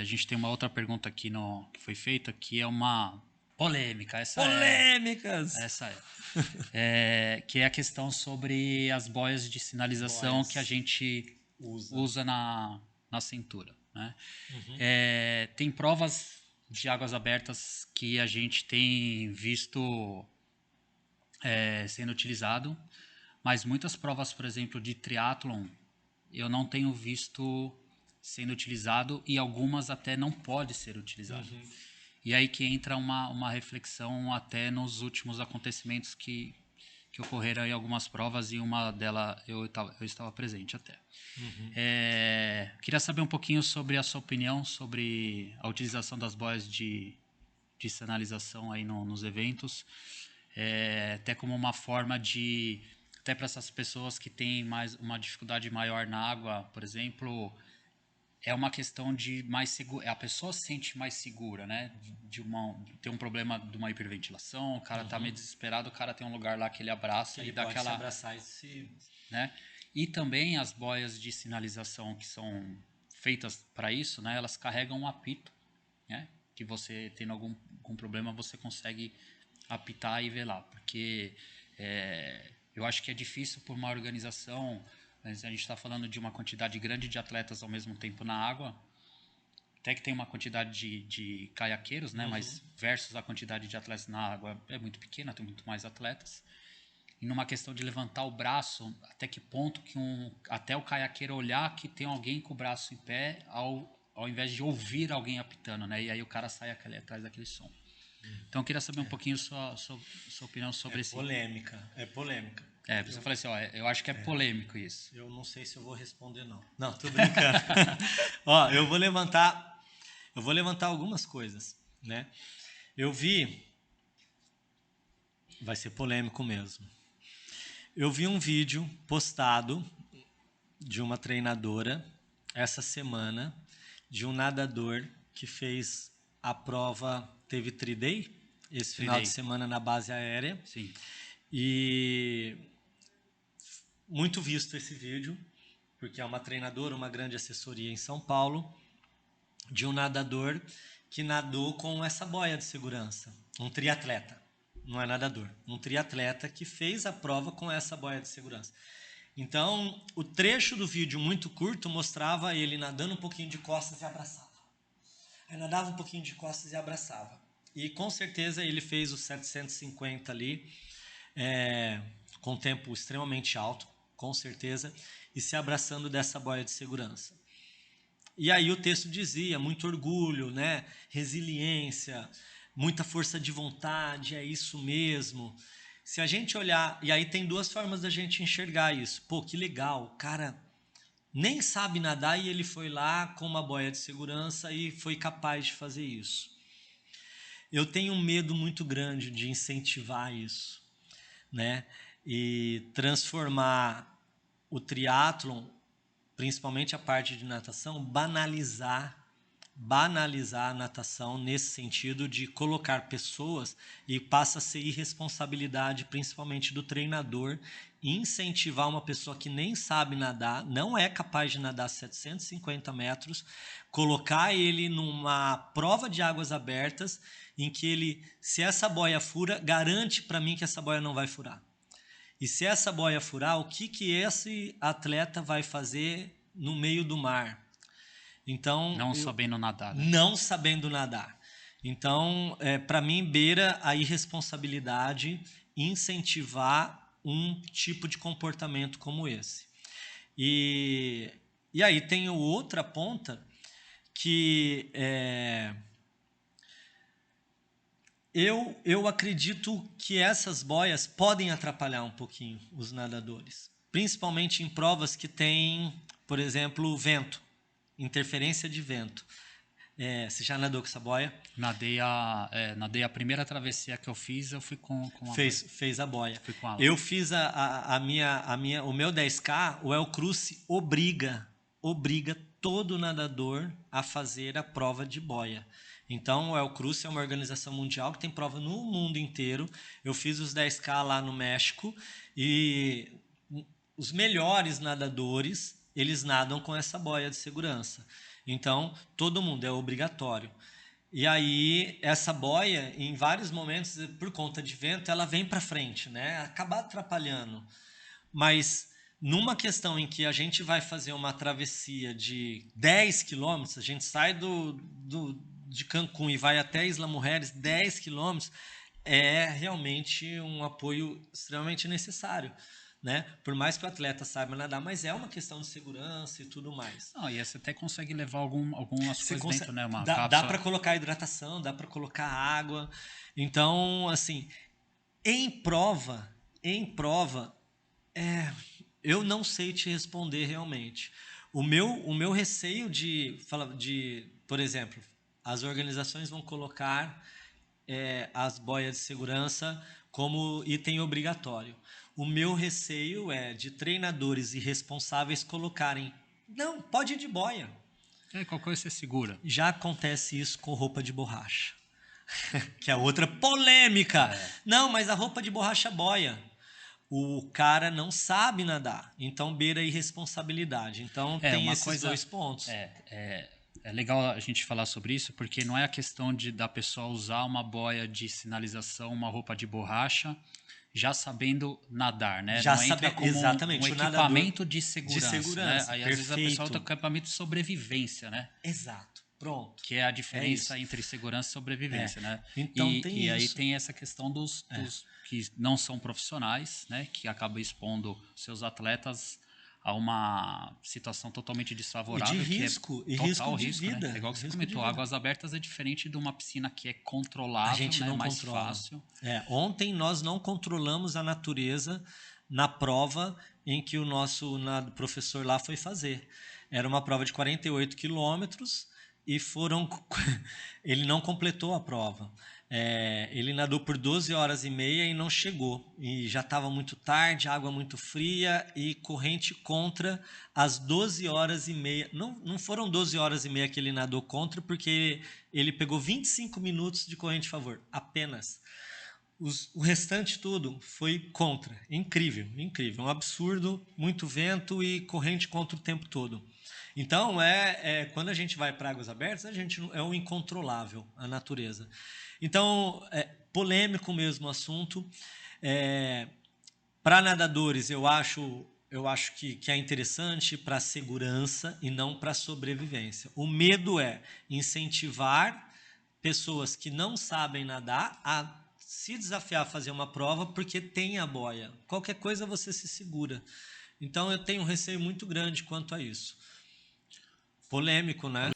gente tem uma outra pergunta aqui que foi feita, que é uma polêmica. Polêmicas! Essa que é a questão sobre as boias de sinalização que a gente usa na cintura, né? Tem provas de águas abertas que a gente tem visto sendo utilizado, mas muitas provas, por exemplo, de triatlon, eu não tenho visto sendo utilizado e algumas até não pode ser utilizado. E aí que entra uma reflexão até nos últimos acontecimentos que ocorreram em algumas provas, e uma delas eu estava presente até. Queria saber um pouquinho sobre a sua opinião sobre a utilização das boias de sinalização aí nos eventos, até como uma forma de, até para essas pessoas que têm uma dificuldade maior na água, por exemplo, é uma questão de mais segura, a pessoa se sente mais segura, né? Ter um problema de uma hiperventilação, o cara tá meio desesperado, o cara tem um lugar lá que ele abraça Ele e dá pode aquela, se abraçar e se... né? E também as boias de sinalização que são feitas para isso, né? Elas carregam um apito, né? Que você tendo algum problema você consegue apitar e ver lá, porque eu acho que é difícil por uma organização. Mas a gente está falando de uma quantidade grande de atletas ao mesmo tempo na água, até que tem uma quantidade de caiaqueiros, né? Mas versus a quantidade de atletas na água é muito pequena, tem muito mais atletas. E numa questão de levantar o braço, até que ponto que até o caiaqueiro olhar que tem alguém com o braço em pé, ao invés de ouvir alguém apitando, né? E aí o cara sai atrás daquele som. Então eu queria saber um pouquinho sua opinião sobre esse... É polêmica. Você falou assim, eu acho que é polêmico isso. Eu não sei se eu vou responder, não. Não, tô brincando. Ó, eu vou levantar algumas coisas, né? Eu vi... Vai ser polêmico mesmo. Eu vi um vídeo postado de uma treinadora essa semana, de um nadador que fez a prova, teve tri-day esse final de semana na base aérea. Sim. E muito visto esse vídeo, porque é uma treinadora, uma grande assessoria em São Paulo, de um nadador que nadou com essa boia de segurança. Um triatleta, não é nadador. Um triatleta que fez a prova com essa boia de segurança. Então, o trecho do vídeo muito curto mostrava ele nadando um pouquinho de costas e abraçava. Aí nadava um pouquinho de costas e abraçava. E com certeza ele fez os 750 ali, com tempo extremamente alto, com certeza, e se abraçando dessa boia de segurança. E aí o texto dizia, muito orgulho, né? Resiliência, muita força de vontade, é isso mesmo. Se a gente olhar, e aí tem duas formas da gente enxergar isso. Pô, que legal, o cara nem sabe nadar e ele foi lá com uma boia de segurança e foi capaz de fazer isso. Eu tenho um medo muito grande de incentivar isso, né? E transformar o triatlon, principalmente a parte de natação, banalizar a natação nesse sentido de colocar pessoas, e passa a ser irresponsabilidade principalmente do treinador incentivar uma pessoa que nem sabe nadar, não é capaz de nadar 750 metros, colocar ele numa prova de águas abertas em que ele, se essa boia fura, garante para mim que essa boia não vai furar. E se essa boia furar, o que esse atleta vai fazer no meio do mar? Então, sabendo nadar. Né? Não sabendo nadar. Então, para mim, beira a irresponsabilidade incentivar um tipo de comportamento como esse. E aí tem outra ponta que eu acredito que essas boias podem atrapalhar um pouquinho os nadadores, principalmente em provas que tem, por exemplo, vento, interferência de vento. Você já nadou com essa boia? Nadei a primeira travessia que eu fiz, eu fui com a fez a boia. Fui com ela. Eu fiz o meu 10K, o El Cruce obriga todo nadador a fazer a prova de boia. Então, o El Cruce é uma organização mundial que tem prova no mundo inteiro. Eu fiz os 10K lá no México e os melhores nadadores, eles nadam com essa boia de segurança. Então, todo mundo é obrigatório. E aí, essa boia, em vários momentos, por conta de vento, ela vem para frente, né? Acaba atrapalhando. Mas numa questão em que a gente vai fazer uma travessia de 10 quilômetros, a gente sai de Cancún e vai até Isla Mujeres, 10 quilômetros, é realmente um apoio extremamente necessário. Né? Por mais que o atleta saiba nadar, mas é uma questão de segurança e tudo mais. Não, e você até consegue levar algumas coisas dentro, né? Uma dá cápsula. para colocar hidratação, dá para colocar água. Então, assim, em prova, eu não sei te responder realmente. O meu receio por exemplo, as organizações vão colocar as boias de segurança como item obrigatório. O meu receio é de treinadores e responsáveis colocarem, não, pode ir de boia. Qualquer coisa você segura. Já acontece isso com roupa de borracha, que é outra polêmica. Não, mas a roupa de borracha boia. O cara não sabe nadar, então beira a irresponsabilidade. Então tem esses dois pontos. É legal a gente falar sobre isso, porque não é a questão da pessoa usar uma boia de sinalização, uma roupa de borracha, já sabendo nadar, né? Já não entra como exatamente, um equipamento de segurança. Né? Aí às vezes a pessoa tem um equipamento de sobrevivência, né? Exato, pronto. Que é a diferença entre segurança e sobrevivência, né? Então e aí tem essa questão dos que não são profissionais, né? Que acabam expondo seus atletas a uma situação totalmente desfavorável. E de risco, que é risco de vida. Né? É igual que você comentou, águas abertas é diferente de uma piscina que é controlável, a gente não mais controla. fácil. Ontem nós não controlamos a natureza na prova em que o nosso professor lá foi fazer. Era uma prova de 48 quilômetros e ele não completou a prova. Ele nadou por 12 horas e meia e não chegou. E já estava muito tarde, água muito fria e corrente contra às 12 horas e meia. Não foram 12 horas e meia que ele nadou contra, porque ele pegou 25 minutos de corrente a favor, apenas. O restante tudo foi contra. Incrível, incrível. Um absurdo, muito vento e corrente contra o tempo todo. Então, quando a gente vai para águas abertas, a gente é o incontrolável, a natureza. Então, polêmico mesmo o assunto. Para nadadores, eu acho que é interessante para segurança e não para sobrevivência. O medo é incentivar pessoas que não sabem nadar a se desafiar a fazer uma prova porque tem a boia. Qualquer coisa você se segura. Então, eu tenho um receio muito grande quanto a isso. Polêmico, né?